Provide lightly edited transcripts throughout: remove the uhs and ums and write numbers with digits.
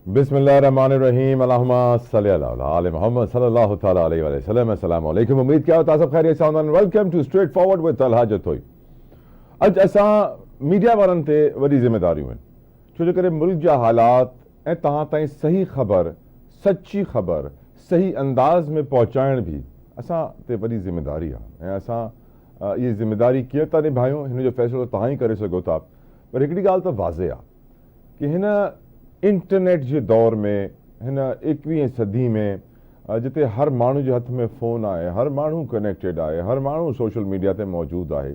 बिस्मिल्लाहिर्रहमानिर्रहीम अल्लाहुम्मा सल्ली अला आले मोहम्मद सल्लल्लाहु तआला अलैहि वसल्लम। अस्सलामु अलैकुम। उम्मीद क्या होता सब खैरियत सां हूंदा। Welcome to straight forward with Talha Jatoi. अॼु असां मीडिया वारनि ते वॾी ज़िम्मेदारियूं आहिनि, छो जे करे मुल्क जा हालात ऐं तव्हां ताईं सही ख़बर, सची ख़बर सही अंदाज़ में पहुचाइण बि असां ते वॾी ज़िम्मेदारी आहे। ऐं असां इहा ज़िम्मेदारी कीअं था निभायूं, हिन जो फ़ैसिलो तव्हां ई करे सघो था। पर हिकिड़ी ॻाल्हि त वाज़े आहे कि हिन इंटरनेट जे दौर में, हिन 21वीं सदी में जिते हर माण्हू जे हथ में फ़ोन आहे, हर माण्हू कनेक्टेड आहे, हर माण्हू सोशल मीडिया ते मौजूदु आहे,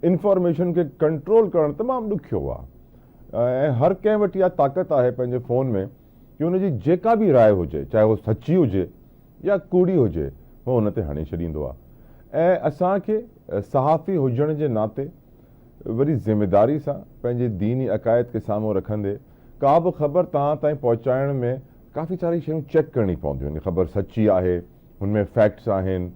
इंफॉर्मेशन खे कंट्रोल करणु तमामु ॾुखियो आहे। ऐं हर कंहिं वटि इहा ताक़त आहे पंहिंजे फ़ोन में कि हुनजी जेका बि राय हुजे, चाहे उहो सची हुजे या कूड़ी हुजे, उहो हुन ते हणी छॾींदो आहे। ऐं असांखे सहाफ़ी हुजण जे नाते वरी ज़िम्मेदारी सां पंहिंजे दीनी अक़ाइद खे साम्हूं रखंदे का बि ख़बर तव्हां ताईं पहुचाइण में काफ़ी सारी शयूं चेक करणी पवंदियूं आहिनि। ख़बर सची आहे, हुनमें फैक्ट्स आहिनि,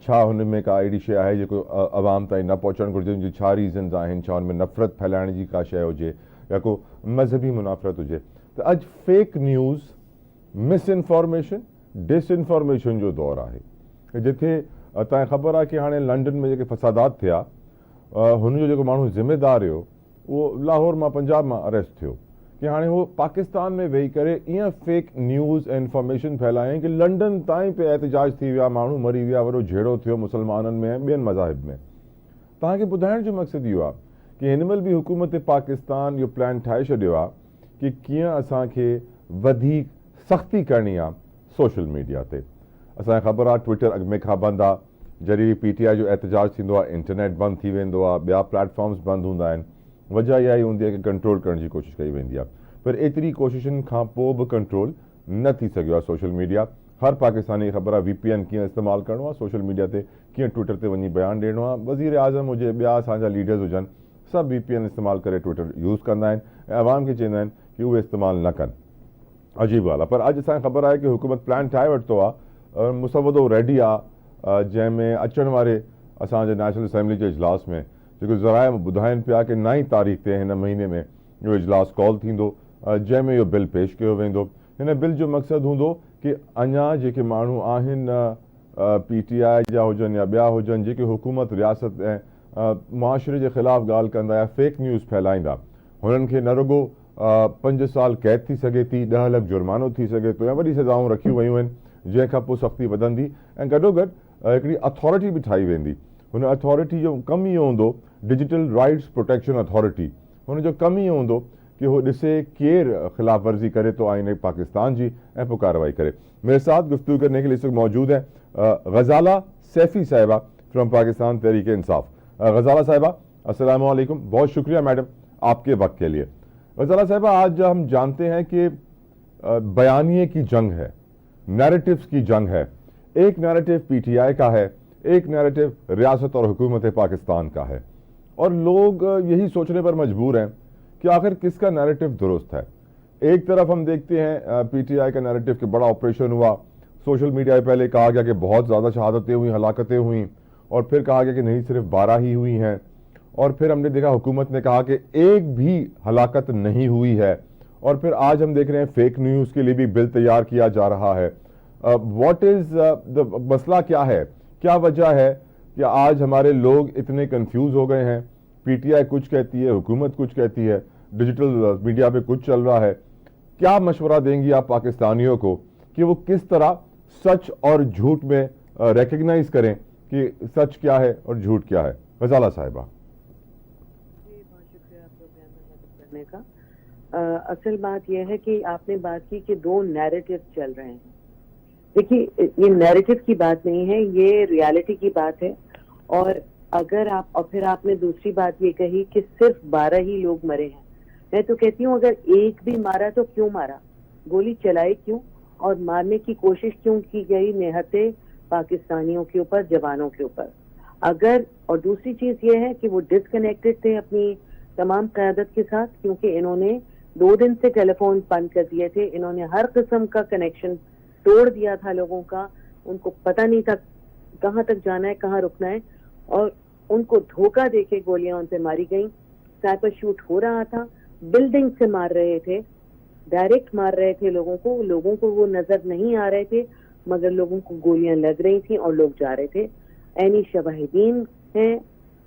छा हुनमें का अहिड़ी शइ आहे जेको आवाम ताईं न पहुचणु घुरिजे, हुनजी छा रीज़न्स आहिनि, छा हुनमें नफ़रत फैलाइण जी का शइ हुजे या को मज़हबी मुनाफ़रत हुजे। त अॼु फेक न्यूज़, मिसइंफॉर्मेशन, डिसइंफॉर्मेशन जो दौरु आहे। जिथे तव्हांखे ख़बर आहे कि हाणे लंडन में जेके फसादात थिया, हुनजो जेको माण्हू ज़िम्मेदार हुयो उहो लाहौर मां, पंजाब मां अरेस्ट थियो कि हाणे उहो पाकिस्तान में वेही करे ईअं फेक न्यूज़ ऐं इंफॉर्मेशन फैलायईं कि लंडन ताईं पे एहतजाज थी विया, माण्हू मरी विया, वॾो झेड़ो थियो मुसलमाननि में ऐं ॿियनि मज़ाहिब में। तव्हांखे ॿुधाइण जो मक़सदु इहो आहे कि हिन महिल बि हुकूमत पाकिस्तान इहो प्लान ठाहे छॾियो आहे कि कीअं असांखे वधीक सख़्ती करणी आहे सोशल मीडिया ते। असांखे ख़बर आहे ट्विटर अॻु में खां बंदि आहे, जॾहिं PTI जो एहतजाज थींदो आहे इंटरनेट बंदि थी वेंदो आहे, ॿिया प्लेटफॉर्म्स बंदि हूंदा आहिनि। वजह इहा ई हूंदी आहे कि कंट्रोल करण जी कोशिशि कई वेंदी आहे, पर एतिरी कोशिशुनि खां पोइ बि कंट्रोल न थी सघियो आहे सोशल मीडिया। हर पाकिस्तानी ख़बर आहे VPN कीअं इस्तेमालु करिणो आहे, सोशल मीडिया ते कीअं ट्विटर ते वञी बयानु ॾियणो आहे। वज़ीर आज़म हुजे, ॿिया असांजा लीडर्स हुजनि, सभु VPN इस्तेमालु करे ट्विटर यूज़ कंदा आहिनि ऐं आवाम खे चवंदा आहिनि कि उहे इस्तेमालु न कनि। अजीब ॻाल्हि आहे। पर अॼु असांखे ख़बर आहे कि हुकूमत प्लान ठाहे वरितो आहे, मुसवदो रेडी आहे, जंहिंमें अचण वारे असांजे नेशनल असेंबली जे इजलास में जेको ज़राए ॿुधाइनि पिया कि 9 तारीख़ ते हिन महीने में इहो इजलास कॉल थींदो, जंहिंमें इहो बिल पेश कयो वेंदो। हिन बिल जो मक़सदु हूंदो कि अञा जेके माण्हू आहिनि PTI जा हुजनि या ॿिया हुजनि, जेके हुकूमत, रियासत ऐं मुआशिरे जे ख़िलाफ़ु ॻाल्हि कंदा या फेक न्यूज़ फैलाईंदा, हुननि खे न रुॻो 5 साल कैद थी सघे थी, 10 लाख जुर्मानो थी सघे थो या वॾी सज़ाऊं रखियूं वयूं आहिनि, जंहिंखां पोइ सख़्ती वधंदी ऐं गॾोगॾु हिकिड़ी अथॉरिटी बि ठाही वेंदी। हुन अथॉरिटी जो कमु इहो हूंदो, डिजिटल राइट्स प्रोटेक्शन अथॉरिटी, हुनजो कमु इहो हूंदो कि उहो ॾिसे केरु ख़िलाफ़ वर्ज़ी करे थो आईने पाकिस्तान जी ऐं पोइ कार्रवाई करे। मेरे साथ गुफ्तगू करने के लिए इस वक्त मौजूद है गज़ाला सैफ़ी साहिबा फ्रॉम पाकिस्तान तहरीक इंसाफ। गज़ाला साहिबा अस्सलामु अलैकुम, बहुत शुक्रिया मैडम आपके वक्त के लिए। गज़ाला साहिबा, आज हम जानते हैं कि बयानिए की जंग है, नैरेटिव्स की जंग है। एक नैरेटिव PTI का है, एक नैरेटिव रियासत और हुकूमत पाकिस्तान का है, और लोग यही सोचने पर मजबूर हैं कि आखिर किसका नैरेटिव दुरुस्त है। एक तरफ हम देखते हैं PTI का नैरेटिव कि बड़ा ऑपरेशन हुआ, सोशल मीडिया पे पहले कहा गया कि बहुत ज़्यादा शहादतें हुई, हलाकतें हुई, और फिर कहा गया कि नहीं सिर्फ 12 ही हुई हैं, और फिर हमने देखा हुकूमत ने कहा कि एक भी हलाकत नहीं हुई है, और फिर आज हम देख रहे हैं फेक न्यूज़ के लिए भी बिल तैयार किया जा रहा है। व्हाट इज़ द मसला, क्या है, क्या वजह है कि आज हमारे लोग इतने कंफ्यूज हो गए हैं? PTI कुछ कहती है, हुकूमत कुछ कहती है, डिजिटल मीडिया पे कुछ चल रहा है। क्या मशवरा देंगी आप पाकिस्तानियों को कि वो किस तरह सच और झूठ में रिकग्नाइज करें कि सच क्या है और झूठ क्या है? गज़ाला साहिबा। जी, बहुत शुक्रिया प्रोग्राम में मदद करने का। असल बात यह है कि आपने बात की कि 2 नैरेटिव चल रहे हैं। देखिए, ये नैरेटिव की बात नहीं है, ये रियलिटी की बात है। और अगर आप, और फिर आपने दूसरी बात ये कही कि सिर्फ 12 ही लोग मरे हैं। मैं तो कहती हूँ अगर एक भी मारा तो क्यों मारा, गोली चलाई क्यों, और मारने की कोशिश क्यों की गई निहत्थे पाकिस्तानियों के ऊपर, जवानों के ऊपर। अगर, और दूसरी चीज ये है कि वो डिसकनेक्टेड थे अपनी तमाम क़यादत के साथ, क्योंकि इन्होंने 2 दिन से टेलीफोन बंद कर दिए थे, इन्होंने हर किस्म का कनेक्शन तोड़ दिया था लोगों का। उनको पता नहीं था कहाँ तक जाना है, कहाँ रुकना है, और उनको धोखा देके गोलियां उन पे मारी गई। स्नाइपर शूट हो रहा था, बिल्डिंग से मार रहे थे, डायरेक्ट मार रहे थे लोगों को वो नजर नहीं आ रहे थे, मगर लोगों को गोलियां लग रही थी और लोग जा रहे थे. ऐनी शवाहिदीन हैं,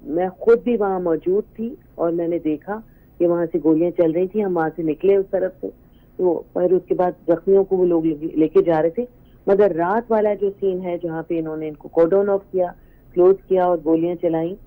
मैं खुद भी वहां मौजूद थी और मैंने देखा कि वहां से गोलियां चल रही थी. हम वहां से निकले उस तरफ से, तो फिर उसके बाद जख्मियों को वो लोग लेके जा रहे थे. मगर रात वाला जो सीन है जहाँ पे इन्होंने इनको कॉर्डन ऑफ किया, क्लोज किया और गोलियां चलाई,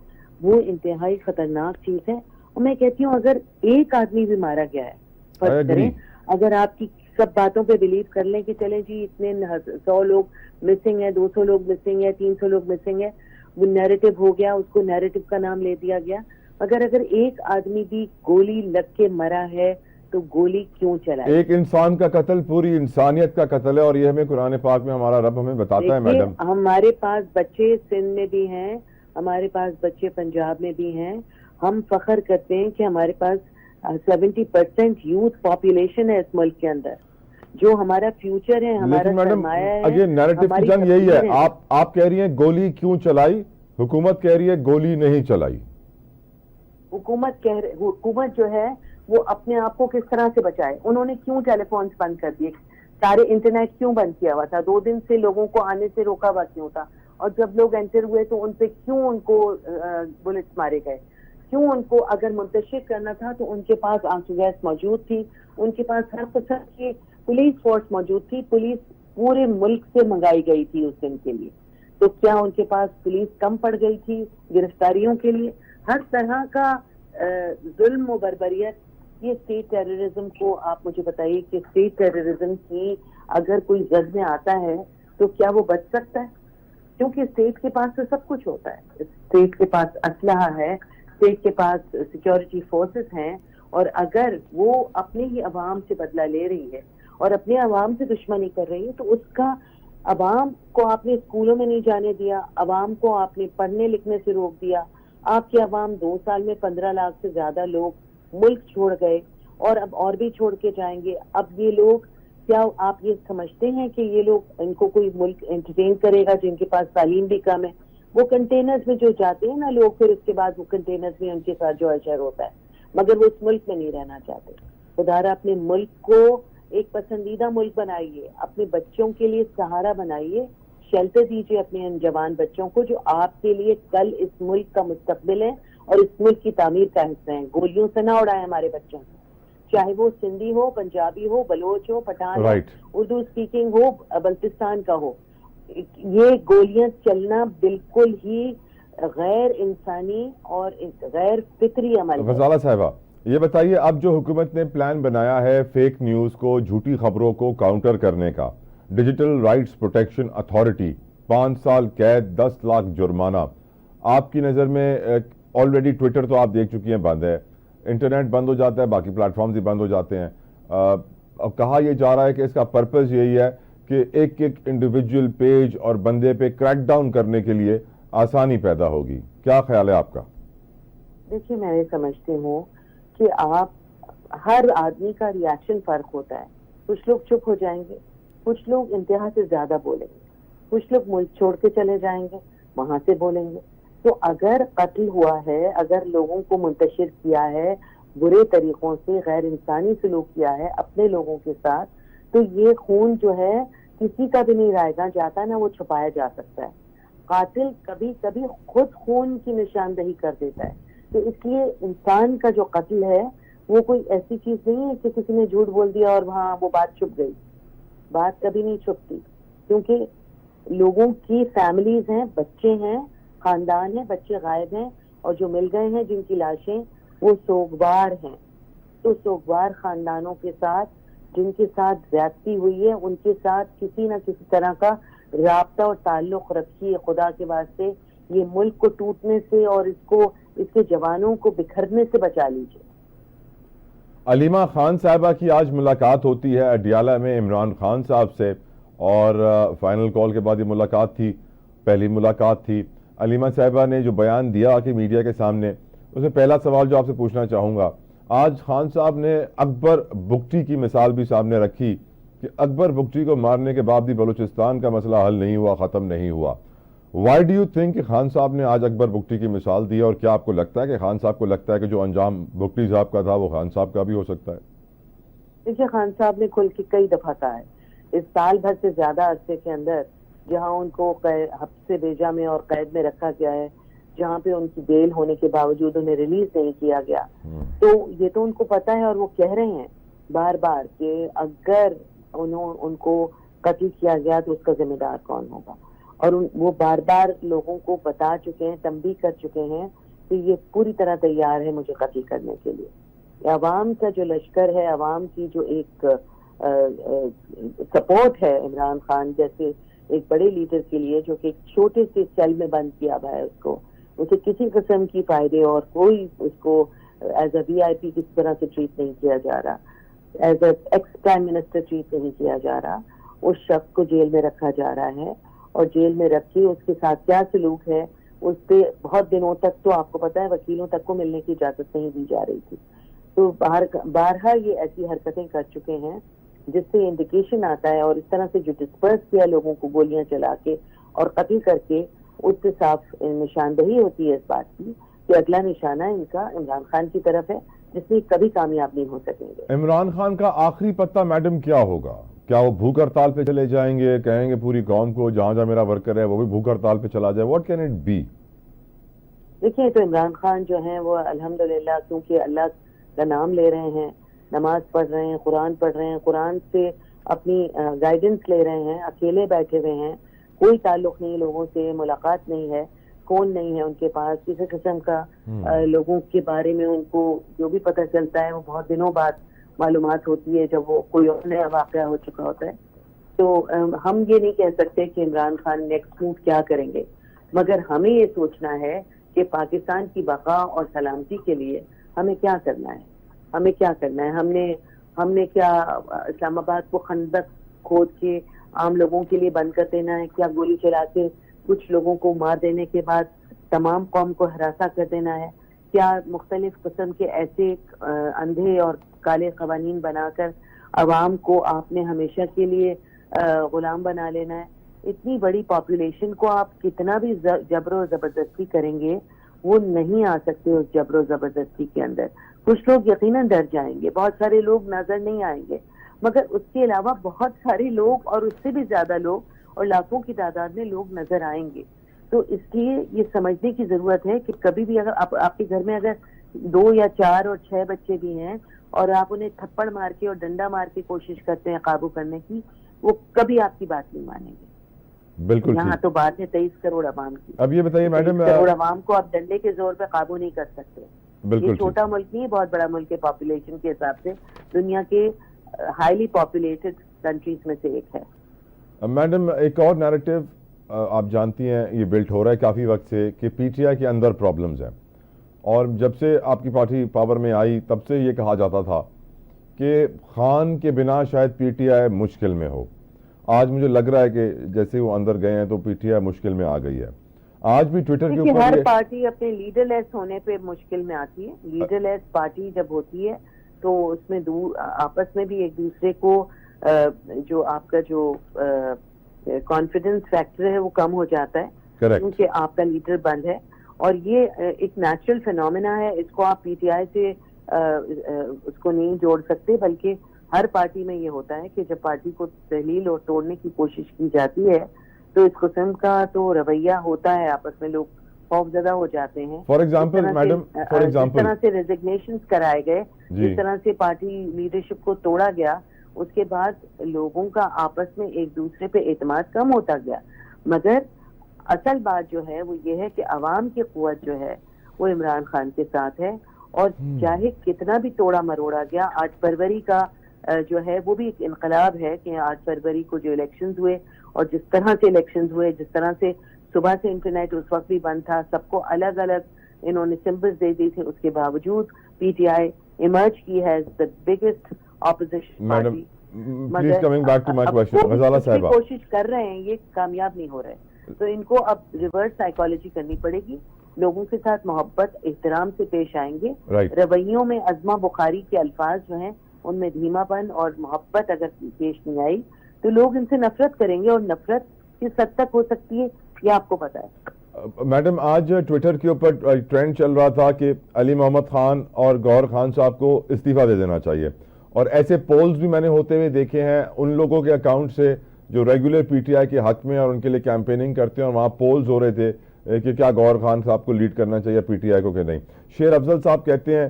वो इंतहाई खतरनाक चीज है. और मैं कहती हूँ अगर एक आदमी भी मारा गया है, फर्ज करें अगर आपकी सब बातों पे बिलीव कर लें कि चले जी इतने 100 लोग मिसिंग है, 200 लोग मिसिंग है, 300 लोग मिसिंग है, वो नैरेटिव हो गया, उसको नैरेटिव का नाम ले दिया गया. अगर एक आदमी भी गोली लग के मरा है तो गोली क्यों चलाई? एक इंसान का कत्ल पूरी इंसानियत का कत्ल है, और ये हमें कुरान पाक में हमारा रब हमें बताता है. मैडम, हमारे पास बच्चे सिंध में भी हैं, हमारे पास बच्चे पंजाब में भी हैं. हम फख्र करते हैं कि हमारे पास 70% यूथ पॉपुलेशन है इस मुल्क के अंदर, जो हमारा फ्यूचर है, हमारा सरमाया है. अगेन नैरेटिव की जंग यही है. आप कह रही हैं गोली क्यों चलाई, हुकूमत कह रही है गोली नहीं चलाई. हुकूमत जो है वो अपने आप को किस तरह से बचाए? उन्होंने क्यों टेलीफोन्स बंद कर दिए? सारे इंटरनेट क्यों बंद किया हुआ था? 2 दिन से लोगों को आने से रोका हुआ क्यों था? और जब लोग एंटर हुए तो उनपे क्यों उनको बुलेट्स मारे गए? क्यों उनको अगर मुंतशिर करना था तो उनके पास आंसू गैस मौजूद थी, उनके पास हर किस्म की पुलिस फोर्स मौजूद थी. पुलिस पूरे मुल्क से मंगाई गई थी उस दिन के लिए. तो क्या उनके पास पुलिस कम पड़ गई थी गिरफ्तारियों के लिए? हर तरह का जुल्म व बर्बरियत, ये स्टेट टेररिज्म को आप मुझे बताइए कि स्टेट टेररिज्म की अगर कोई जद में आता है तो क्या वो बच सकता है? क्योंकि स्टेट के पास तो सब कुछ होता है. स्टेट के पास असलहा है, स्टेट के पास सिक्योरिटी फोर्सेस हैं, और अगर वो अपने ही अवाम से बदला ले रही है और अपने अवाम से दुश्मनी कर रही है तो उसका अवाम को आपने स्कूलों में नहीं जाने दिया, अवाम को आपने पढ़ने लिखने से रोक दिया. आपके अवाम 2 साल में 15 लाख से ज्यादा लोग मुल्क छोड़ गए और अब और भी छोड़ के जाएंगे. अब ये लोग, क्या आप ये समझते हैं कि ये लोग, इनको कोई मुल्क एंटरटेन करेगा जिनके पास तालीम भी कम है? वो कंटेनर्स में जो जाते हैं ना लोग, फिर उसके बाद वो कंटेनर्स में उनके साथ जो अशर होता है, मगर वो इस मुल्क में नहीं रहना चाहते. खुदारा अपने मुल्क को एक पसंदीदा मुल्क बनाइए, अपने बच्चों के लिए सहारा बनाइए, शेल्टर दीजिए अपने इन जवान बच्चों को जो आपके लिए कल इस मुल्क का मुस्तकबिल है और इस मुल्क की तामीर का हिस्सा है. गोलियों से ना उड़ाएं हमारे बच्चों को, चाहे वो सिंधी हो, पंजाबी हो, बलोच हो, पठान हो, उर्दू स्पीकिंग हो, बल्तिस्तान का हो. ये गोलियां चलना बिल्कुल ही गैर इंसानी और गैर फितरी अमल है. गजाला साहिबा, ये बताइए, अब जो हुकूमत ने प्लान बनाया है फेक न्यूज़ को, झूठी खबरों को काउंटर करने का, डिजिटल राइट्स प्रोटेक्शन अथॉरिटी, 5 साल कैद, 10 लाख जुर्माना, आपकी नज़र में ऑलरेडी ट्विटर तो आप देख चुकी हैं बंद है, इंटरनेट बंद हो जाता है, बाकी प्लेटफॉर्म्स भी बंद हो जाते हैं. अब कहा यह जा रहा है कि इसका पर्पस यही है कि एक एक इंडिविजुअल पेज और बंदे पे क्रैक डाउन करने के लिए आसानी पैदा होगी. क्या ख्याल है आपका? देखिए, मैं समझती हूँ कि आप, हर आदमी का रिएक्शन फर्क होता है. कुछ लोग चुप हो जाएंगे, कुछ लोग इंतहा से ज्यादा बोलेंगे, कुछ लोग मुल्क छोड़ के चले जाएंगे, वहां से बोलेंगे. तो अगर कत्ल हुआ है, अगर लोगों को मुंतशिर किया है, बुरे तरीकों से गैर इंसानी सलूक किया है अपने लोगों के साथ, तो ये खून जो है किसी का भी नहीं रहेगा जाता, ना वो छुपाया जा सकता है. कातिल कभी कभी खुद खून की निशानदही कर देता है. तो इसलिए इंसान का जो कत्ल है वो कोई ऐसी चीज नहीं है कि किसी ने झूठ बोल दिया और वहां वो बात छुप गई. बात कभी नहीं छुपती, क्योंकि लोगों की फैमिलीज हैं, बच्चे हैं, खानदान है, बच्चे गायब हैं, और जो मिल गए हैं जिनकी लाशें, वो सोगवार हैं. तो सोगवार खानदानों के साथ, जिनके साथ ज्यादती हुई है, उनके साथ किसी न किसी तरह का राब्ता और ताल्लुक रखिए. खुदा के वास्ते ये मुल्क को टूटने से और इसके जवानों को बिखरने से बचा लीजिए. अलीमा खान साहिबा की आज मुलाकात होती है अडियाला में इमरान खान साहब से, और फाइनल कॉल के बाद ये मुलाकात थी, पहली मुलाकात थी. अलीमा साहिबा ने जो बयान दिया कि मीडिया के सामने, उसमें पहला सवाल जो आपसे पूछना चाहूँगा, आज खान साहब ने अकबर बुगटी की मिसाल भी सामने रखी कि अकबर बुगटी को मारने के बाद भी बलूचिस्तान का मसला हल नहीं हुआ, ख़त्म नहीं हुआ. वाई डू यू थिंक कि खान साहब ने आज अकबर बुगटी की मिसाल दी, और क्या आपको लगता है कि खान साहब को लगता है कि जो अंजाम बुगटी साहब का था वो खान साहब का भी हो सकता है? دیکھیے خان صاحب نے کھل کے کئی دفعہ کہا ہے اس سال بھر سے زیادہ عرصے کے اندر جہاں ان کو حبس سے بھیجا میں اور قید میں رکھا گیا ہے, جہاں پہ ان کی بیل ہونے کے باوجود انہیں ریلیز نہیں کیا گیا, تو یہ تو ان کو پتا ہے اور وہ کہہ رہے ہیں بار بار کہ اگر ان کو قتل کیا گیا تو اس کا ذمہ دار کون ہوگا, اور وہ بار بار لوگوں کو بتا چکے ہیں, تنبیہ کر چکے ہیں کہ یہ پوری طرح تیار ہے مجھے قتل کرنے کے لیے. عوام کا جو لشکر ہے, عوام کی جو ایک سپورٹ ہے عمران خان جیسے ایک بڑے لیڈر کے لیے, جو کہ ایک چھوٹے سے سیل میں بند کیا ہوا ہے, اسے کسی قسم کی فائدے اور کوئی اس کو ایز اے وی آئی پی کسی طرح سے ٹریٹ نہیں کیا جا رہا, as a ex prime minister treat نہیں کیا جا رہا, اس شخص کو جیل میں رکھا جا رہا ہے, اور جیل میں رکھ کے اس کے ساتھ کیا سلوک ہے اس پہ بہت دنوں تک تو آپ کو پتا ہے وکیلوں تک کو ملنے کی اجازت نہیں دی جا رہی تھی. تو بارہا یہ ایسی حرکتیں کر چکے ہیں جس سے انڈیکیشن آتا ہے, اور اس طرح سے جو ڈسپرس کیا لوگوں کو گولیاں چلا کے اور قتل کر کے, اس سے صاف نشاندہی ہوتی ہے اس بات کی کہ اگلا نشانہ ان کا عمران خان کی طرف ہے جس میں کبھی کامیاب نہیں ہو سکیں گے. عمران خان کا آخری پتہ میڈم کیا ہوگا؟ کیا وہ بھوک ہڑتال پہ چلے جائیں گے, کہیں گے پوری قوم کو جہاں جہاں میرا ورکر ہے وہ بھی بھوک ہڑتال پہ چلا جائے؟ What can it be? دیکھیں تو عمران خان جو ہیں وہ الحمدللہ کیونکہ اللہ کا نام لے رہے ہیں, نماز پڑھ رہے ہیں, قرآن پڑھ رہے ہیں, قرآن سے اپنی گائیڈنس لے رہے ہیں, اکیلے بیٹھے ہوئے ہیں, کوئی تعلق نہیں لوگوں سے, ملاقات نہیں ہے, فون نہیں ہے ان کے پاس کسی قسم کا, لوگوں کے بارے میں ان کو جو بھی پتہ چلتا ہے وہ بہت دنوں بعد معلومات ہوتی ہے جب وہ کوئی اور نیا واقعہ ہو چکا ہوتا ہے. تو ہم یہ نہیں کہہ سکتے کہ عمران خان نیکسٹ موو کیا کریں گے, مگر ہمیں یہ سوچنا ہے کہ پاکستان کی بقا اور سلامتی کے لیے ہمیں کیا کرنا ہے, ہمیں کیا کرنا ہے. ہم نے کیا اسلام آباد کو خندق کھود کے عام لوگوں کے لیے بند کر دینا ہے؟ کیا گولی چلا کے کچھ لوگوں کو مار دینے کے بعد تمام قوم کو ہراساں کر دینا ہے؟ کیا مختلف قسم کے ایسے اندھے اور کالے قوانین بنا کر عوام کو آپ نے ہمیشہ کے لیے غلام بنا لینا ہے؟ اتنی بڑی پاپولیشن کو آپ کتنا بھی جبر و زبردستی کریں گے وہ نہیں آ سکتے اس جبر و زبردستی کے اندر. کچھ لوگ یقیناً ڈر جائیں گے, بہت سارے لوگ نظر نہیں آئیں گے, مگر اس کے علاوہ بہت سارے لوگ اور اس سے بھی زیادہ لوگ اور لاکھوں کی تعداد میں لوگ نظر آئیں گے. تو اس لیے یہ سمجھنے کی ضرورت ہے کہ کبھی بھی اگر آپ کے گھر میں اگر 2 یا 4 اور 6 بچے بھی ہیں اور آپ انہیں تھپڑ مار کے اور ڈنڈا مار کے کوشش کرتے ہیں قابو کرنے کی, وہ کبھی آپ کی بات نہیں مانیں گے. بالکل یہاں تو بات ہے 23 کروڑ عوام کی. اب یہ بتائیے میڈم, 23 کروڑ عوام کو آپ ڈنڈے کے زور پہ قابو نہیں کر سکتے. بالکل یہ چھوٹا ملک نہیں ہے, بہت بڑا ملک ہے پاپولیشن کے حساب سے, دنیا کے ہائیلی پاپولیٹڈ کنٹریز میں سے ایک ہے. میڈم ایک اور نیریٹو آپ جانتی ہیں یہ بلٹ ہو رہا ہے کافی وقت سے کہ پی ٹی آئی کے اندر پرابلمز ہیں, اور جب سے آپ کی پارٹی پاور میں آئی تب سے یہ کہا جاتا تھا کہ خان کے بنا شاید پی ٹی آئی مشکل میں ہو. آج مجھے لگ رہا ہے کہ جیسے وہ اندر گئے ہیں تو پی ٹی آئی مشکل میں آ گئی ہے. آج بھی ٹویٹر کے اوپر ہر پارٹی اپنے لیڈر لیس ہونے پہ مشکل میں آتی ہے. لیڈر لیس پارٹی جب ہوتی ہے تو اس میں آپس میں بھی ایک دوسرے کو جو آپ کا جو کانفیڈنس فیکٹر ہے وہ کم ہو جاتا ہے کیونکہ آپ کا لیڈر بند ہے. اور یہ ایک نیچرل فینومینا ہے, اس کو آپ پی ٹی آئی سے اس کو نہیں جوڑ سکتے, بلکہ ہر پارٹی میں یہ ہوتا ہے کہ جب پارٹی کو تحلیل اور توڑنے کی کوشش کی جاتی ہے تو اس قسم کا تو رویہ ہوتا ہے, آپس میں لوگ خوف زدہ ہو جاتے ہیں. فار ایگزامپل میڈم, جس طرح سے ریزگنیشنز کرائے گئے, جس طرح سے پارٹی لیڈرشپ کو توڑا گیا, اس کے بعد لوگوں کا آپس میں ایک دوسرے پہ اعتماد کم ہوتا گیا. مگر اصل بات جو ہے وہ یہ ہے کہ عوام کی قوت جو ہے وہ عمران خان کے ساتھ ہے, اور چاہے کتنا بھی توڑا مروڑا گیا, 8 فروری کا جو ہے وہ بھی ایک انقلاب ہے کہ 8 فروری کو جو الیکشنز ہوئے اور جس طرح سے الیکشنز ہوئے, جس طرح سے صبح سے انٹرنیٹ اس وقت بھی بند تھا, سب کو الگ الگ انہوں نے سمبلز دے دی تھے, اس کے باوجود پی ٹی آئی ایمرج کی ہے the biggest opposition party. کوشش کر رہے ہیں, یہ کامیاب نہیں ہو رہے, تو ان کو اب ریورس سائیکالوجی کرنی پڑے گی. لوگوں کے ساتھ محبت احترام سے پیش آئیں گے. رویوں میں عزمہ بخاری کے الفاظ جو ہیں ان میں دھیما پن اور محبت اگر پیش نہیں آئی تو لوگ ان سے نفرت کریں گے, اور نفرت کس حد تک ہو سکتی ہے یہ آپ کو پتا ہے. میڈم آج ٹویٹر کے اوپر ٹرینڈ چل رہا تھا کہ علی محمد خان اور گور خان صاحب کو استعفیٰ دے دینا چاہیے, اور ایسے پولز بھی میں نے ہوتے ہوئے دیکھے ہیں ان لوگوں کے اکاؤنٹ سے جو ریگولر پی ٹی آئی کے حق میں اور ان کے لیے کیمپیننگ کرتے ہیں, اور وہاں پولز ہو رہے تھے کہ کیا گور خان صاحب کو لیڈ کرنا چاہیے پی ٹی آئی کو کہ نہیں. شیر افضل صاحب کہتے ہیں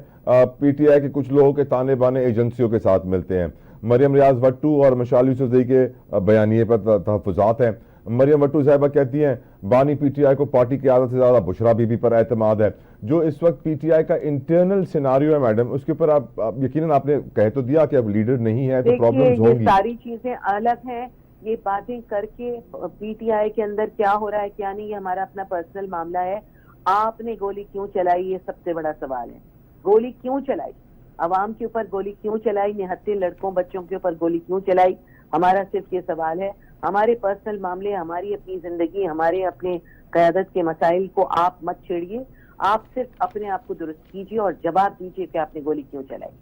پی ٹی آئی کے کچھ لوگوں کے تانے بانے ایجنسیوں کے ساتھ ملتے ہیں. مریم ریاض وٹو اور مشال یوسفزئی کے بیانیے پر تحفظات ہیں. مریم وٹو صاحبہ کہتی ہیں بانی پی ٹی آئی کو پارٹی قیادت سے زیادہ بشرا بی بی پر اعتماد ہے. جو اس وقت پی ٹی آئی کا انٹرنل سیناریو ہے میڈم, اس کے اوپر آپ یقیناً آپ نے کہہ تو دیا کہ اب لیڈر نہیں ہے تو پرابلمز ہوں گی. یہ ساری چیزیں الگ ہیں, یہ باتیں کر کے پی ٹی آئی کے اندر کیا ہو رہا ہے کیا نہیں, یہ ہمارا اپنا پرسنل معاملہ ہے. آپ نے گولی کیوں چلائی, یہ سب سے بڑا سوال ہے. گولی کیوں چلائی, عوام کے اوپر گولی کیوں چلائی, نہتے لڑکوں بچوں کے اوپر گولی کیوں چلائی, ہمارا صرف یہ سوال ہے. ہمارے پرسنل معاملے, ہماری اپنی زندگی, ہمارے اپنے قیادت کے مسائل کو آپ مت چھیڑیے. آپ صرف اپنے آپ کو درست کیجیے اور جواب دیجیے کہ آپ نے گولی کیوں چلائی.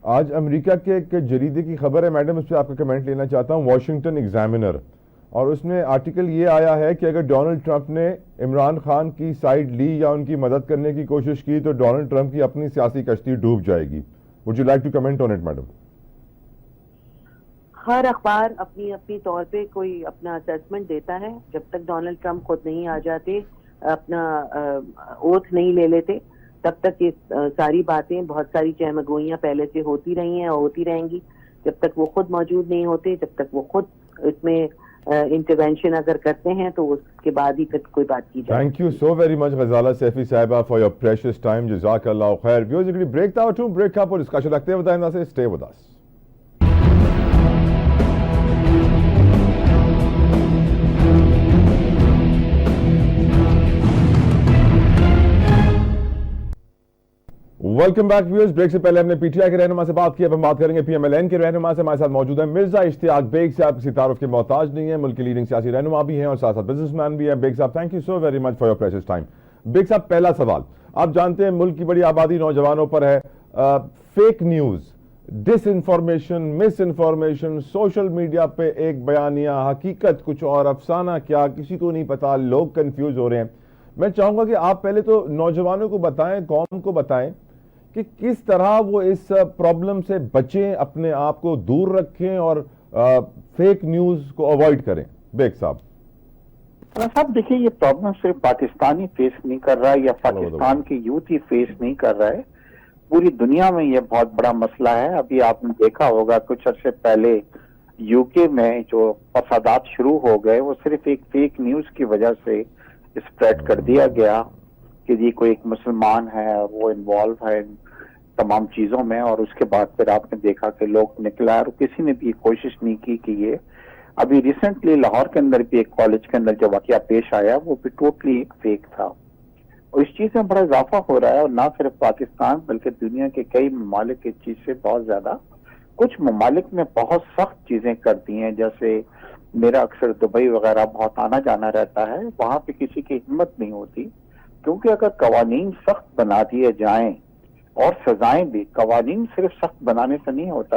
آج امریکہ کے ایک جریدے کی خبر ہے میڈم, اس پہ آپ کا کمنٹ لینا چاہتا ہوں, واشنگٹن ایگزامینر, اور اس میں آرٹیکل یہ آیا ہے کہ اگر ڈونلڈ ٹرمپ نے عمران خان کی سائیڈ لی یا ان کی مدد کرنے کی کوشش کی تو ڈونلڈ ٹرمپ کی اپنی سیاسی کشتی ڈوب جائے گی. Would you like to comment on it madam? ہر اخبار اپنی اپنی طور پہ کوئی اپنا اسیسمنٹ دیتا ہے. جب تک ڈونلڈ ٹرمپ خود نہیں آ جاتے, اپنا اوتھ نہیں لے لیتے, تب تک یہ ساری باتیں, بہت ساری چہمگوئیاں پہلے سے ہوتی رہی ہیں اور ہوتی رہیں گی. جب تک وہ خود موجود نہیں ہوتے, جب تک وہ خود اس میں انٹرونشن اگر کرتے ہیں تو اس کے بعد ہی پھر کوئی بات کی جائے. Thank you so very much Ghazala Saifi sahiba for your precious time, جزاک اللہ خیر. ویورز بریک تھا ٹو بریک اپ اور ڈسکشن رکھتے ہیں بتائیں سے stay with us. Welcome back viewers. Break سے پہلے ہم نے پی ٹی آئی کے رہنما سے بات کی, اب ہم بات کریں گے پی ایم ایل این کے رہنما سے. ہمارے ساتھ موجود ہیں مرزا اشتیاق بیگ صاحب, کسی تعارف کے محتاج نہیں ہیں, ملک کے لیڈنگ سیاسی رہنما بھی ہیں اور ساتھ ساتھ بزنس مین بھی ہیں. Baig sahab thank you so very much for your precious time. Baig sahab پہلا سوال, آپ جانتے ہیں ملک کی بڑی آبادی نوجوانوں پر ہے. فیک نیوز, ڈس انفارمیشن, مس انفارمیشن, سوشل میڈیا پہ ایک بیانیہ, حقیقت کچھ اور, افسانہ کیا, کسی کو نہیں پتا, لوگ کنفیوز ہو رہے ہیں. میں چاہوں گا کہ آپ پہلے تو نوجوانوں کو بتائیں, قوم کو بتائیں کہ کس طرح وہ اس پرابلم سے بچیں, اپنے آپ کو دور رکھیں اور فیک نیوز کو اوائڈ کریں. بیگ صاحب. صاحب دیکھیے, یہ پرابلم صرف پاکستان ہی فیس نہیں کر رہا ہے یا پاکستان کی یوتھ ہی فیس نہیں کر رہا ہے, پوری دنیا میں یہ بہت بڑا مسئلہ ہے. ابھی آپ نے دیکھا ہوگا کچھ عرصے پہلے یو کے میں جو فسادات شروع ہو گئے وہ صرف ایک فیک نیوز کی وجہ سے اسپریڈ کر دیا گیا کہ جی کوئی ایک مسلمان ہے وہ انوالو ہے تمام چیزوں میں, اور اس کے بعد پھر آپ نے دیکھا کہ لوگ نکلا اور کسی نے بھی کوشش نہیں کی کہ یہ. ابھی ریسنٹلی لاہور کے اندر بھی ایک کالج کے اندر جو واقعہ پیش آیا وہ بھی ٹوٹلی ایک فیک تھا, اور اس چیز میں بڑا اضافہ ہو رہا ہے. اور نہ صرف پاکستان بلکہ دنیا کے کئی ممالک اس چیز سے بہت زیادہ, کچھ ممالک میں بہت سخت چیزیں کرتی ہیں. جیسے میرا اکثر دبئی وغیرہ بہت آنا جانا رہتا ہے, وہاں پہ کسی کی ہمت نہیں ہوتی, کیونکہ اگر قوانین سخت بنا دیے جائیں اور سزائیں بھی, قوانین صرف سخت بنانے سے نہیں ہوتا,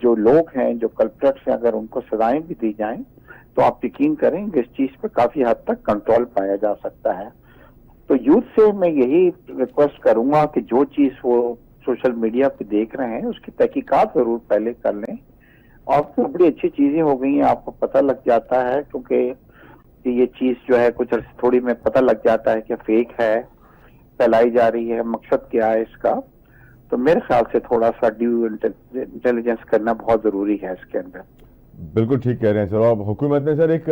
جو لوگ ہیں جو کلپریٹس ہیں اگر ان کو سزائیں بھی دی جائیں تو آپ یقین کریں کہ اس چیز پہ کافی حد تک کنٹرول پایا جا سکتا ہے. تو یوتھ سے میں یہی ریکویسٹ کروں گا کہ جو چیز وہ سوشل میڈیا پہ دیکھ رہے ہیں اس کی تحقیقات ضرور پہلے کر لیں. اور بڑی اچھی چیزیں ہو گئی ہیں, آپ کو پتہ لگ جاتا ہے کیونکہ یہ چیز جو ہے کچھ تھوڑی میں پتہ لگ جاتا ہے کہ فیک ہے, پھیلائی جا رہی ہے, مقصد کیا ہے اس کا. تو میرے خیال سے تھوڑا سا ڈیو انٹیلیجنس کرنا بہت ضروری ہے اس کے اندر. بالکل ٹھیک کہہ رہے ہیں سر. اور حکومت نے سر ایک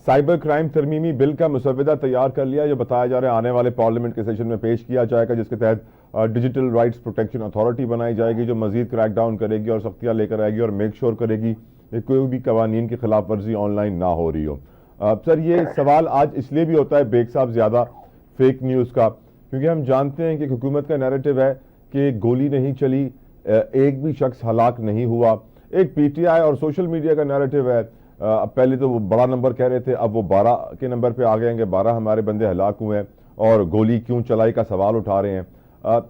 سائبر کرائم ترمیمی بل کا مسودہ تیار کر لیا جو بتایا جا رہا ہے آنے والے پارلیمنٹ کے سیشن میں پیش کیا جائے گا, جس کے تحت ڈیجیٹل رائٹس پروٹیکشن اتھارٹی بنائی جائے گی جو مزید کریک ڈاؤن کرے گی اور سختیاں لے کر آئے گی اور میک شور کرے گی کہ کوئی بھی قوانین کی خلاف ورزی آن لائن نہ ہو رہی ہو. سر یہ سوال آج اس لیے بھی ہوتا ہے بیگ صاحب زیادہ فیک نیوز کا, کیونکہ ہم جانتے ہیں کہ حکومت کا نیریٹو ہے کہ گولی نہیں چلی, ایک بھی شخص ہلاک نہیں ہوا. ایک پی ٹی آئی اور سوشل میڈیا کا نیریٹو ہے, پہلے تو وہ بڑا نمبر کہہ رہے تھے, اب وہ 12 کے نمبر پہ آ گئے کہ 12 ہمارے بندے ہلاک ہوئے ہیں اور گولی کیوں چلائی کا سوال اٹھا رہے ہیں.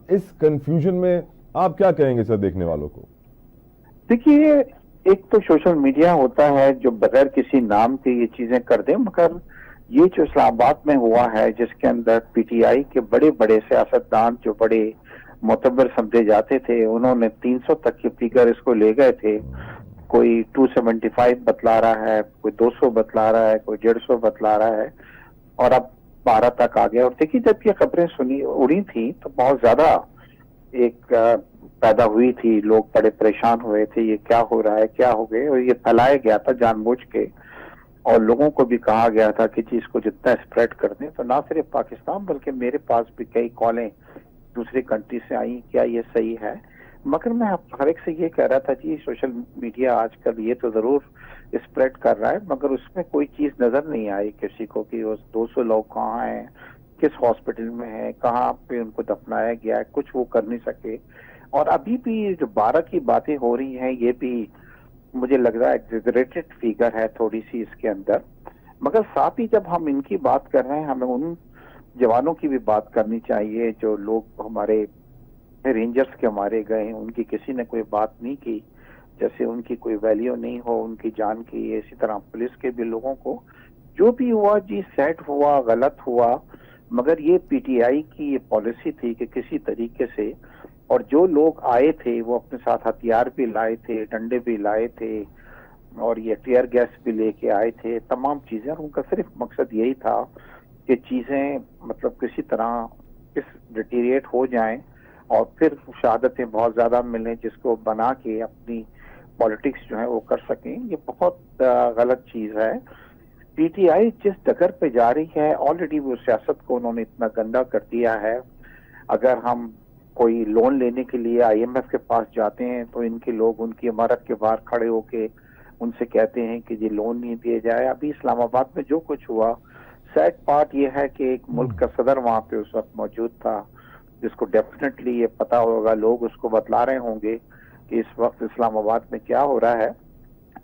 اس کنفیوژن میں آپ کیا کہیں گے سر دیکھنے والوں کو؟ دیکھیے, ایک تو سوشل میڈیا ہوتا ہے جو بغیر کسی نام کے یہ چیزیں کر دیں, مگر یہ جو اسلام آباد میں ہوا ہے جس کے اندر پی ٹی آئی کے بڑے بڑے سیاستدان جو بڑے मोतबर समझे जाते थे, उन्होंने 300 तक के फिगर इसको ले गए थे। कोई 275 बतला रहा है, कोई 200 बतला रहा है, कोई 150 बतला रहा है, और अब 12 तक आ गया। और देखिए जब ये खबरें उड़ी थी तो बहुत ज्यादा एक पैदा हुई थी, लोग बड़े परेशान हुए थे, ये क्या हो रहा है, क्या हो गए, और ये फैलाया गया था जानबूझ के, और लोगों को भी कहा गया था कि चीज को जितना स्प्रेड कर दें। तो ना सिर्फ पाकिस्तान बल्कि मेरे पास भी कई कॉलें दूसरी कंट्री से आई, क्या ये सही है? मगर मैं हर एक से ये कह रहा था जी सोशल मीडिया आजकल ये तो जरूर स्प्रेड कर रहा है, मगर उसमें कोई चीज नजर नहीं आई किसी को कि उस 200 लोग कहाँ हैं, किस हॉस्पिटल में है, कहाँ पे उनको दफनाया गया है, कुछ वो कर नहीं सके। और अभी भी जो 12 की बातें हो रही हैं, ये भी मुझे लग रहा है एग्जेजरेटेड फिगर है थोड़ी सी इसके अंदर। मगर साथ ही जब हम इनकी बात कर रहे हैं, हमें उन जवानों की भी बात करनी चाहिए जो लोग हमारे रेंजर्स के मारे गए, उनकी किसी ने कोई बात नहीं की, जैसे उनकी कोई वैल्यू नहीं हो उनकी जान की। इसी तरह पुलिस के भी लोगों को जो भी हुआ जी सैड हुआ, गलत हुआ, मगर ये पीटीआई की ये पॉलिसी थी कि किसी तरीके से, और जो लोग आए थे वो अपने साथ हथियार भी लाए थे, डंडे भी लाए थे, और ये टीयर गैस भी लेके आए थे, तमाम चीजें, और उनका सिर्फ मकसद यही था कि चीजें मतलब किसी तरह डिटीरिएट हो जाएं और फिर शहादतें बहुत ज्यादा मिलें, जिसको बना के अपनी पॉलिटिक्स जो है वो कर सकें। ये बहुत गलत चीज है। पीटीआई जिस डगर पे जा रही है, ऑलरेडी वो सियासत को उन्होंने इतना गंदा कर दिया है। अगर हम कोई लोन लेने के लिए आईएमएफ के पास जाते हैं तो इनके लोग उनकी इमारत के बाहर खड़े होके उनसे कहते हैं कि ये लोन नहीं दिए जाए। अभी इस्लामाबाद में जो कुछ हुआ, सैड पार्ट ये है कि एक मुल्क का सदर वहां पे उस वक्त मौजूद था, जिसको डेफिनेटली ये पता होगा, लोग उसको बतला रहे होंगे कि इस वक्त इस्लामाबाद में क्या हो रहा है।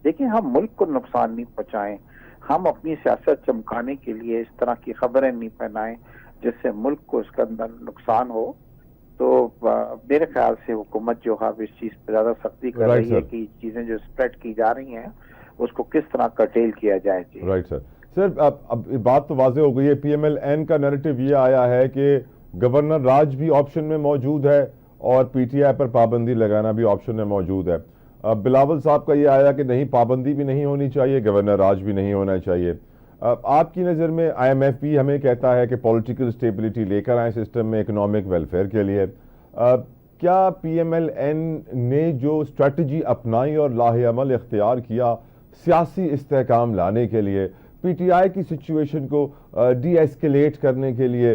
देखिए हम मुल्क को नुकसान नहीं पहुंचाएं, हम अपनी सियासत चमकाने के लिए इस तरह की खबरें नहीं फैलाएं जिससे मुल्क को इसका अंदर नुकसान हो। तो मेरे ख्याल से हुकूमत जो है इस चीज पर ज्यादा सख्ती कर रही है कि चीजें जो स्प्रेड की जा रही हैं उसको किस तरह कर्टेल किया जाए। Right sir. सर अब बात तो वाज़ेह हो गई है, पीएमएल-एन का नैरेटिव ये आया है कि गवर्नर राज भी ऑप्शन में मौजूद है और पीटीआई पर पाबंदी लगाना भी ऑप्शन में मौजूद है। बिलावल साहब का ये आया कि नहीं, पाबंदी भी नहीं होनी चाहिए, गवर्नर राज भी नहीं होना चाहिए। आपकी नज़र में आईएमएफ भी हमें कहता है कि पॉलिटिकल स्टेबिलिटी लेकर आए सिस्टम में, इकोनॉमिक वेलफेयर के लिए। क्या पीएमएल-एन ने जो स्ट्रेटजी अपनाई और लाहे-अमल इख्तियार किया सियासी इस्तेहकाम लाने के लिए, पीटीआई की सिचुएशन को डी एस्केलेट करने के लिए,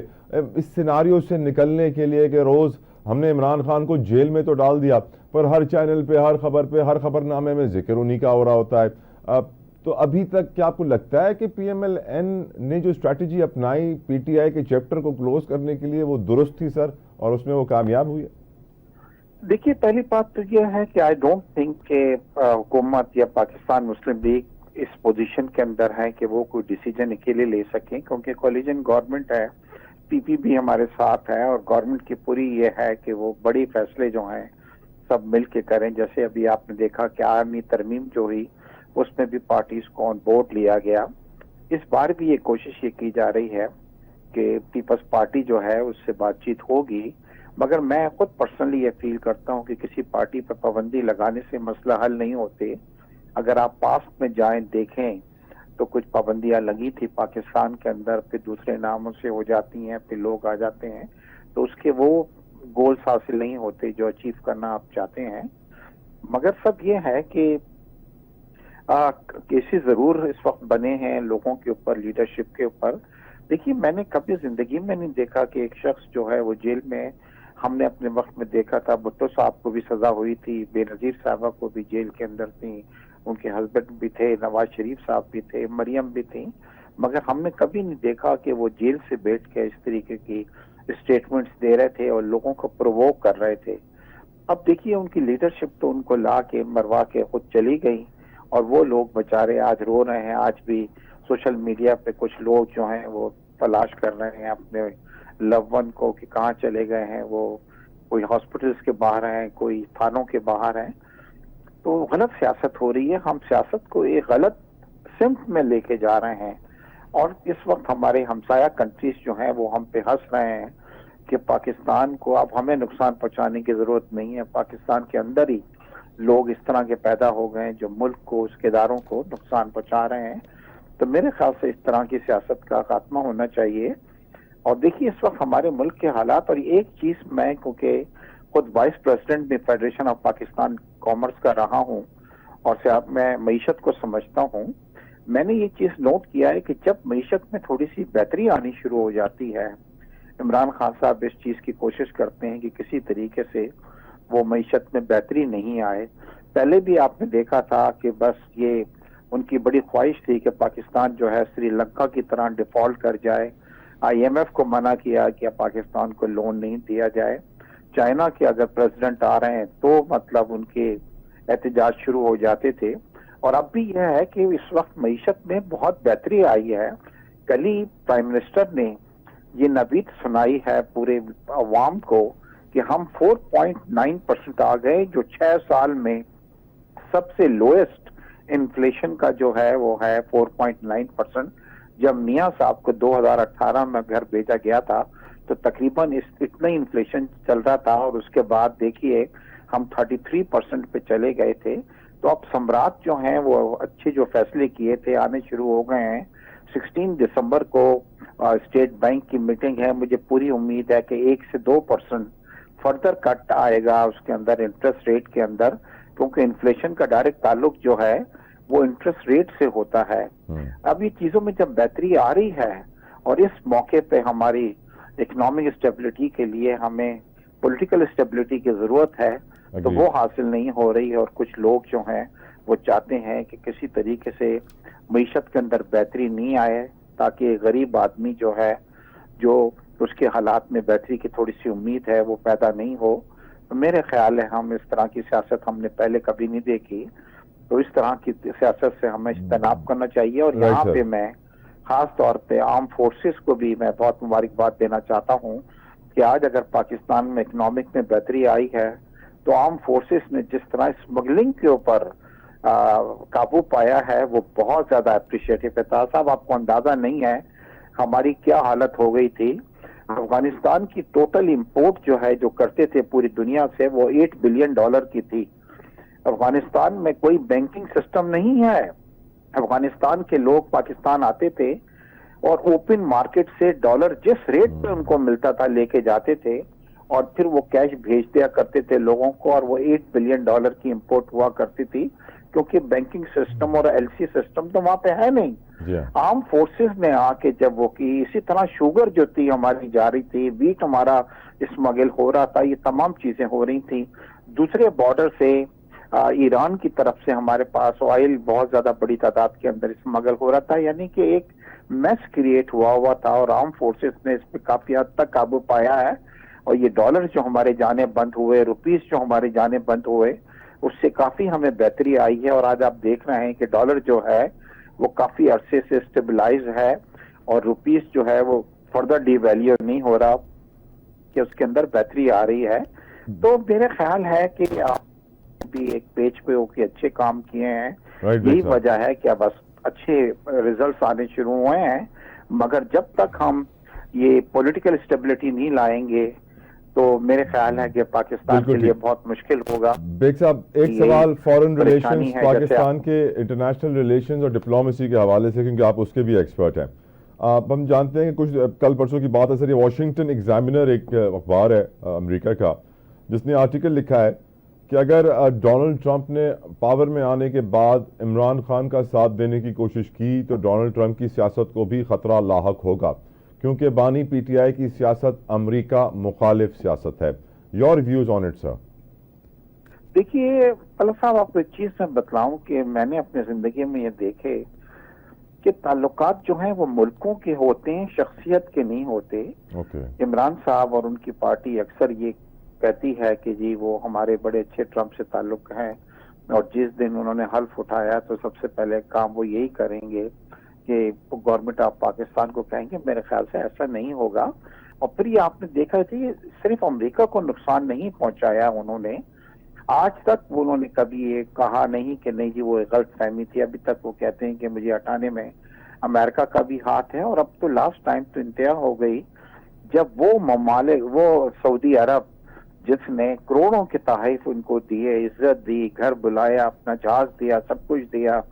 इस सिनारियो से निकलने के लिए कि रोज़ हमने इमरान खान को जेल में तो डाल दिया पर हर चैनल पे, हर खबर पे, हर खबरनामे में जिक्र उन्हीं का हो रहा होता है, तो अभी तक क्या आपको लगता है कि पीएमएल-एन ने जो स्ट्रैटेजी अपनाई पीटीआई के चैप्टर को क्लोज करने के लिए वो दुरुस्त थी सर, और उसमें वो कामयाब हुई है? देखिए पहली बात तो यह है कि आई डोंट थिंक कि हुकूमत या पाकिस्तान मुस्लिम लीग इस पोजीशन के अंदर है कि वो कोई डिसीजन अकेले ले सकें, क्योंकि कोलिजन गवर्नमेंट है, पीपी भी हमारे साथ है, और गवर्नमेंट की पूरी ये है कि वो बड़ी फैसले जो हैं सब मिल के करें। जैसे अभी आपने देखा कि आर्मी तरमीम जो हुई उसमें भी पार्टीज को ऑन बोर्ड लिया गया। इस बार भी ये कोशिश ये की जा रही है कि पीपल्स पार्टी जो है उससे बातचीत होगी, मगर मैं खुद पर्सनली ये फील करता हूँ कि किसी पार्टी पर पाबंदी लगाने से मसला हल नहीं होते। अगर आप पास्ट में जाएं देखें तो कुछ पाबंदियां लगी थी पाकिस्तान के अंदर, फिर दूसरे नामों से हो जाती हैं, फिर लोग आ जाते हैं, तो उसके वो गोल्स हासिल नहीं होते जो अचीव करना आप चाहते हैं। मगर सब ये है कि केसेस जरूर इस वक्त बने हैं लोगों के ऊपर, लीडरशिप के ऊपर। देखिए मैंने कभी जिंदगी में नहीं देखा कि एक शख्स जो है वो जेल में, हमने अपने वक्त में देखा था भुट्टो साहब को भी सजा हुई थी, बेनजीर साहबा को भी जेल के अंदर थी, उनके हस्बैंड भी थे, नवाज शरीफ साहब भी थे, मरियम भी थी, मगर हमने कभी नहीं देखा कि वो जेल से बैठ के इस तरीके की स्टेटमेंट्स दे रहे थे और लोगों को प्रोवोक कर रहे थे। अब देखिए उनकी लीडरशिप तो उनको ला के मरवा के खुद चली गई, और वो लोग बेचारे आज रो रहे हैं। आज भी सोशल मीडिया पे कुछ लोग जो हैं वो तलाश कर रहे हैं अपने लव वन को कि कहाँ चले गए हैं वो, कोई हॉस्पिटल्स के बाहर हैं, कोई थानों के बाहर हैं। तो गलत सियासत हो रही है, हम सियासत को एक गलत सिम्त में लेके जा रहे हैं, और इस वक्त हमारे हमसाया कंट्रीज जो हैं वो हम पे हंस रहे हैं کہ پاکستان کو اب ہمیں نقصان پہنچانے کی ضرورت نہیں ہے، پاکستان کے اندر ہی لوگ اس طرح کے پیدا ہو گئے ہیں جو ملک کو، اس کے اداروں کو نقصان پہنچا رہے ہیں. تو میرے خیال سے اس طرح کی سیاست کا خاتمہ ہونا چاہیے. اور دیکھیے اس وقت ہمارے ملک کے حالات، اور ایک چیز میں کیونکہ خود وائس پریزیڈنٹ بھی فیڈریشن آف پاکستان کامرس کا رہا ہوں اور میں معیشت کو سمجھتا ہوں، میں نے یہ چیز نوٹ کیا ہے کہ جب معیشت میں تھوڑی سی بہتری آنی شروع ہو جاتی ہے، عمران خان صاحب اس چیز کی کوشش کرتے ہیں کہ کسی طریقے سے وہ معیشت میں بہتری نہیں آئے. پہلے بھی آپ نے دیکھا تھا کہ بس یہ ان کی بڑی خواہش تھی کہ پاکستان جو ہے سری لنکا کی طرح ڈیفالٹ کر جائے. آئی ایم ایف کو منع کیا کہ پاکستان کو لون نہیں دیا جائے. چائنا کے اگر پریزیڈنٹ آ رہے ہیں تو مطلب ان کے احتجاج شروع ہو جاتے تھے. اور اب بھی یہ ہے کہ اس وقت معیشت میں بہت بہتری آئی ہے. کل ہی پرائم منسٹر نے یہ نوید سنائی ہے پورے عوام کو کہ ہم 4.9% آ گئے، جو 6 سال میں سب سے لوئسٹ انفلیشن کا جو ہے وہ ہے 4.9%. جب میاں صاحب کو 2018 میں گھر بھیجا گیا تھا تو تقریباً اتنا انفلیشن چل رہا تھا، اور اس کے بعد دیکھیے ہم 33% پہ چلے گئے تھے. تو اب سمراٹ جو ہیں وہ اچھے جو فیصلے کیے تھے آنے شروع ہو گئے ہیں. 16 دسمبر کو اسٹیٹ بینک کی میٹنگ ہے، مجھے پوری امید ہے کہ 1 سے 2% فردر کٹ آئے گا اس کے اندر انٹرسٹ ریٹ کے اندر، کیونکہ انفلیشن کا ڈائریکٹ تعلق جو ہے وہ انٹرسٹ ریٹ سے ہوتا ہے. اب یہ چیزوں میں جب بہتری آ رہی ہے اور اس موقع پہ ہماری اکنامک اسٹیبلٹی کے لیے ہمیں پولیٹیکل اسٹیبلٹی کی ضرورت ہے تو وہ حاصل نہیں ہو رہی. اور کچھ لوگ جو ہیں وہ چاہتے ہیں کہ کسی طریقے سے معیشت کے اندر بہتری نہیں آئے تاکہ غریب آدمی جو ہے، جو اس کے حالات میں بہتری کی تھوڑی سی امید ہے، وہ پیدا نہیں ہو. میرے خیال ہے ہم اس طرح کی سیاست ہم نے پہلے کبھی نہیں دیکھی. تو اس طرح کی سیاست سے ہمیں اجتناب کرنا چاہیے. اور یہاں پہ میں خاص طور پہ آرم فورسز کو بھی میں بہت مبارکباد دینا چاہتا ہوں کہ آج اگر پاکستان میں اکنامک میں بہتری آئی ہے تو آرم فورسز نے جس طرح اسمگلنگ کے اوپر قابو پایا ہے وہ بہت زیادہ اپریشیٹو ہے. صاحب آپ کو اندازہ نہیں ہے ہماری کیا حالت ہو گئی تھی. افغانستان کی ٹوٹل امپورٹ جو ہے جو کرتے تھے پوری دنیا سے وہ $8 بلین کی تھی. افغانستان میں کوئی بینکنگ سسٹم نہیں ہے. افغانستان کے لوگ پاکستان آتے تھے اور اوپن مارکیٹ سے ڈالر جس ریٹ پہ ان کو ملتا تھا لے کے جاتے تھے اور پھر وہ کیش بھیج دیا کرتے تھے لوگوں کو. اور وہ $8 بلین کی امپورٹ ہوا کرتی تھی کیونکہ بینکنگ سسٹم اور ایل سی سسٹم تو وہاں پہ ہے نہیں. آرم فورسز نے آ کے جب وہ کی، اسی طرح شوگر جو تھی ہماری جا رہی تھی، ویٹ ہمارا اسمگل ہو رہا تھا، یہ تمام چیزیں ہو رہی تھیں. دوسرے بارڈر سے ایران کی طرف سے ہمارے پاس آئل بہت زیادہ بڑی تعداد کے اندر اسمگل ہو رہا تھا. یعنی کہ ایک میس کریٹ ہوا تھا اور آرم فورسز نے اس پہ کافی حد تک قابو پایا ہے. اور یہ ڈالر جو ہمارے جانے بند ہوئے، روپیز جو ہمارے جانے بند ہوئے، اس سے کافی ہمیں بہتری آئی ہے. اور آج آپ دیکھ رہے ہیں کہ ڈالر جو ہے وہ کافی عرصے سے اسٹیبلائز ہے اور روپیز جو ہے وہ فردر ڈی ویلیو نہیں ہو رہا، کہ اس کے اندر بہتری آ رہی ہے. تو میرے خیال ہے کہ آپ بھی ایک پیج پہ ہو کے اچھے کام کیے ہیں. یہی وجہ ہے کہ اب اچھے ریزلٹس آنے شروع ہوئے ہیں. مگر جب تک ہم یہ پولیٹیکل اسٹیبلٹی نہیں لائیں گے تو میرے خیال ہے کہ پاکستان کے لیے بہت مشکل ہوگا. بیگ صاحب ایک سوال فورن ریلیشنز، پاکستان کے انٹرنیشنل ریلیشنز اور ڈپلومیسی کے حوالے سے، کیونکہ آپ اس کے بھی ایکسپرٹ ہیں. ہم جانتے ہیں کہ کچھ کل پرسوں کی بات ہے سر، یہ واشنگٹن ایگزامینر ایک اخبار ہے امریکہ کا، جس نے آرٹیکل لکھا ہے کہ اگر ڈونلڈ ٹرمپ نے پاور میں آنے کے بعد عمران خان کا ساتھ دینے کی کوشش کی تو ڈونلڈ ٹرمپ کی سیاست کو بھی خطرہ لاحق ہوگا، کیونکہ بانی پی ٹی آئی کی سیاست امریکہ مخالف سیاست ہے. Your views on it sir? دیکھیے طلعت صاحب، آپ کو ایک چیز میں بتلاؤں کہ میں نے اپنی زندگی میں یہ دیکھے کہ تعلقات جو ہیں وہ ملکوں کے ہوتے ہیں، شخصیت کے نہیں ہوتے. عمران صاحب اور ان کی پارٹی اکثر یہ کہتی ہے کہ جی وہ ہمارے بڑے اچھے ٹرمپ سے تعلق ہیں، اور جس دن انہوں نے حلف اٹھایا تو سب سے پہلے کام وہ یہی کریں گے کہ گورنمنٹ آف پاکستان کو کہیں گے. میرے خیال سے ایسا نہیں ہوگا. اور پھر یہ آپ نے دیکھا تھی صرف امریکہ کو نقصان نہیں پہنچایا انہوں نے، آج تک انہوں نے کبھی یہ کہا نہیں کہ نہیں جی وہ غلط فہمی تھی. ابھی تک وہ کہتے ہیں کہ مجھے ہٹانے میں امریکہ کا بھی ہاتھ ہے. اور اب تو لاسٹ ٹائم تو انتہا ہو گئی जब वो ममालिक, वो सऊदी अरब जिसने करोड़ों के तहफ़ उनको दिए, इज्जत दी, घर बुलाया, अपना जहाज दिया, सब कुछ दिया,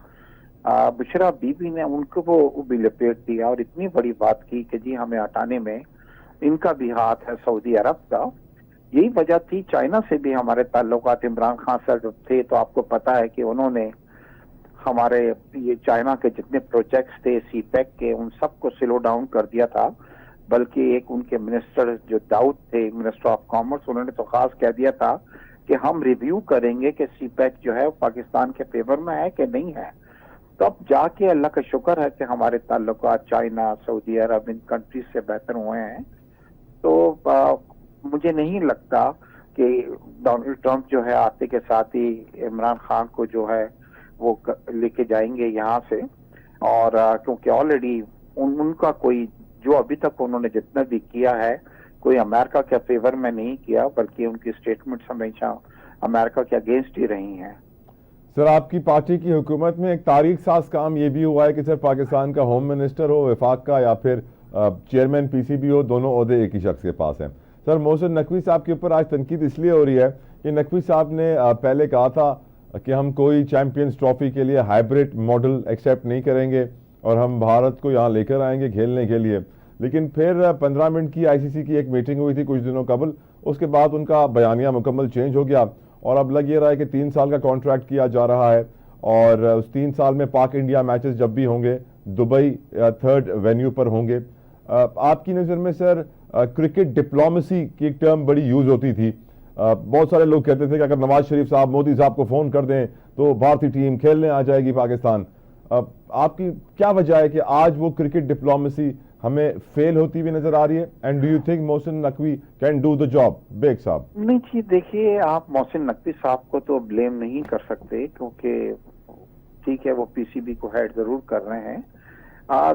बुशरा बीबी ने उनको वो भी लपेट दिया और इतनी बड़ी बात की कि जी हमें हटाने में इनका भी हाथ है, सऊदी अरब का। यही वजह थी, चाइना से भी हमारे ताल्लुकात इमरान खान से जब थे तो आपको पता है कि उन्होंने हमारे ये चाइना के जितने प्रोजेक्ट्स थे सी पैक के, उन सबको स्लो डाउन कर दिया था। बल्कि एक उनके मिनिस्टर जो दाऊद थे, मिनिस्टर ऑफ कॉमर्स, उन्होंने तो खास कह दिया था कि हम रिव्यू करेंगे कि सी पैक जो है वो पाकिस्तान के फेवर में है कि नहीं है। तो अब जाके अल्लाह का शुक्र है कि हमारे ताल्लुकात चाइना, सऊदी अरब, इन कंट्रीज से बेहतर हुए हैं। तो मुझे नहीं लगता कि डोनाल्ड ट्रंप जो है आते के साथ ही इमरान खान को जो है वो लेके जाएंगे यहाँ से। और क्योंकि ऑलरेडी उनका कोई जो अभी तक उन्होंने जितना भी किया है, कोई अमेरिका के फेवर में नहीं किया, बल्कि उनकी स्टेटमेंट्स हमेशा अमेरिका के अगेंस्ट ही रही हैं। सर, आपकी पार्टी की हुकूमत में एक तारीख साज काम ये भी हुआ है कि सर पाकिस्तान का होम मिनिस्टर हो वफाक का या फिर चेयरमैन पीसीबी हो, दोनों ओहदे एक ही शख्स के पास हैं। सर, मोहसिन नकवी साहब के ऊपर आज तनकीद इसलिए हो रही है कि नकवी साहब ने पहले कहा था कि हम कोई चैंपियंस ट्रॉफी के लिए हाइब्रिड मॉडल एक्सेप्ट नहीं करेंगे और हम भारत को यहाँ लेकर आएंगे खेलने के लिए। लेकिन फिर 15 मिनट की आईसीसी की एक मीटिंग हुई थी कुछ दिनों कबल, उसके बाद उनका बयानिया मुकम्मल चेंज हो गया और अब लग ये रहा है कि 3 साल का कॉन्ट्रैक्ट किया जा रहा है और उस 3 साल में पाक इंडिया मैचेस जब भी होंगे दुबई 3rd वेन्यू पर होंगे। आपकी नज़र में सर क्रिकेट डिप्लोमेसी की एक टर्म बड़ी यूज़ होती थी। बहुत सारे लोग कहते थे कि अगर नवाज शरीफ साहब मोदी साहब को फ़ोन कर दें तो भारतीय टीम खेलने आ जाएगी पाकिस्तान। आपकी क्या वजह है कि आज वो क्रिकेट डिप्लोमेसी हमें फेल होती हुई नजर आ रही है? And do you think Mohsin Naqvi can do the job? Baig sahab. नहीं जी, देखिए आप मोहसिन नकवी साहब को तो ब्लेम नहीं कर सकते, क्योंकि ठीक है वो पीसीबी को हेड जरूर कर रहे हैं।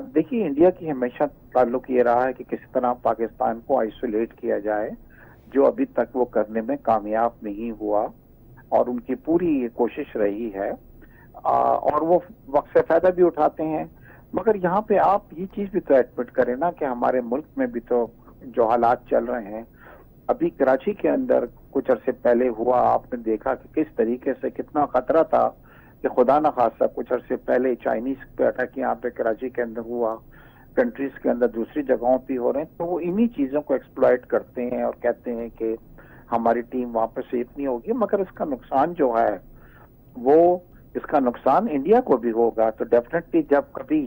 देखिए इंडिया की हमेशा ताल्लुक ये रहा है कि किसी तरह पाकिस्तान को आइसोलेट किया जाए, जो अभी तक वो करने में कामयाब नहीं हुआ और उनकी पूरी ये कोशिश रही है और वो वक्त से फायदा भी उठाते हैं। मगर यहाँ पे आप ये चीज भी तो एडमिट करें ना कि हमारे मुल्क में भी तो जो हालात चल रहे हैं, अभी कराची के अंदर कुछ अरसे पहले हुआ, आपने देखा कि किस तरीके से कितना खतरा था कि खुदा न खासा कुछ अरसे पहले चाइनीज पे अटैक यहाँ पे कराची के अंदर हुआ, कंट्रीज के अंदर दूसरी जगहों पे हो रहे हैं। तो वो इन्हीं चीजों को एक्सप्लॉइट करते हैं और कहते हैं कि हमारी टीम वहां पे सेफ नहीं होगी। मगर इसका नुकसान जो है वो, इसका नुकसान इंडिया को भी होगा। तो डेफिनेटली जब कभी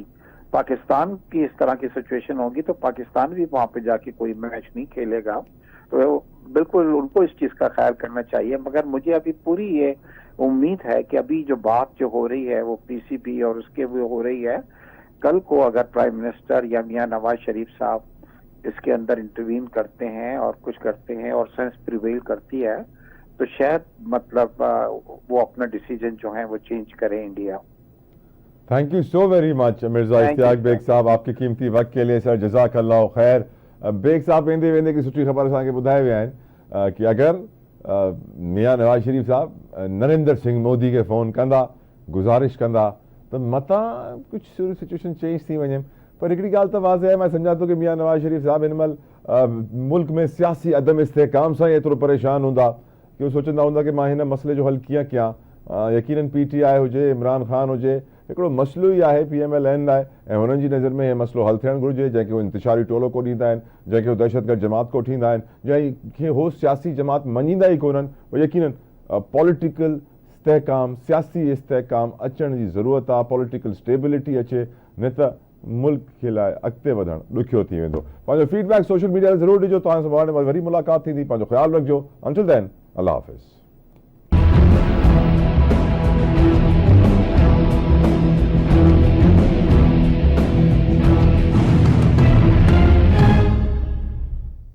पाकिस्तान की इस तरह की सिचुएशन होगी तो पाकिस्तान भी वहां पे जाके कोई मैच नहीं खेलेगा। तो बिल्कुल उनको इस चीज का ख्याल करना चाहिए। मगर मुझे अभी पूरी ये उम्मीद है कि अभी जो बात जो हो रही है वो पीसीबी और उसके भी हो रही है, कल को अगर प्राइम मिनिस्टर या मियां नवाज शरीफ साहब इसके अंदर इंटरवीन करते हैं और कुछ करते हैं और सेंस प्रिवेल करती है, तो शायद मतलब वो अपना डिसीजन जो है वो चेंज करे India. Thank you so very much Mirza Ishtiaq Baig sahab, आपके कीमती वक्त के लिए सर जज़ाकल्लाह खैर। बेग साहब वेंदे वेंदे की सुठी ख़बर असांखे ॿुधाए विया आहिनि कि अगर मियां नवाज शरीफ साहब नरेंद्र सिंह मोदी के फ़ोन कंदा, गुज़ारिश कंदा तो मता कुछ सिचुएशन चेंज थी वञे। पर हिकिड़ी ॻाल्हि त वाज़े आहे, मां सम्झां थो कि मियां नवाज शरीफ साहब हिन महिल मुल्क में सियासी अदम इस्तेहकाम सां ई एतिरो परेशान हूंदा कि वो सोचंदा हूंदा कि मां हिन मसइले जो हल कीअं कयां। यकीनन पीटीआई हुजे, इमरान खान हुजे, हिकिड़ो मसइलो ई आहे पीएमएलएन लाइ ऐं हुननि जी नज़र में इहो मसइलो हल थियणु घुरिजे, जंहिंखे उहो इंतिशारी टोलो को ॾींदा आहिनि, जंहिंखे उहो दहशतगर्द जमात को ठींदा आहिनि, जंहिंखे उहो सियासी जमात मञींदा ई कोन्हनि। उहो यकीनन पॉलिटिकल इस्तेहकाम, सियासी इस्तेहकाम अचण जी ज़रूरत आहे, पॉलिटिकल स्टेबिलिटी अचे, न त मुल्क खे लाइ अॻिते वधणु ॾुखियो थी वेंदो। पंहिंजो फीडबैक सोशल मीडिया ते ज़रूरु ॾिजो। तव्हां सां वरी मुलाक़ात थींदी। पंहिंजो ख़्यालु रखिजो। अंटिल देन, अल्लाह हाफ़िज़।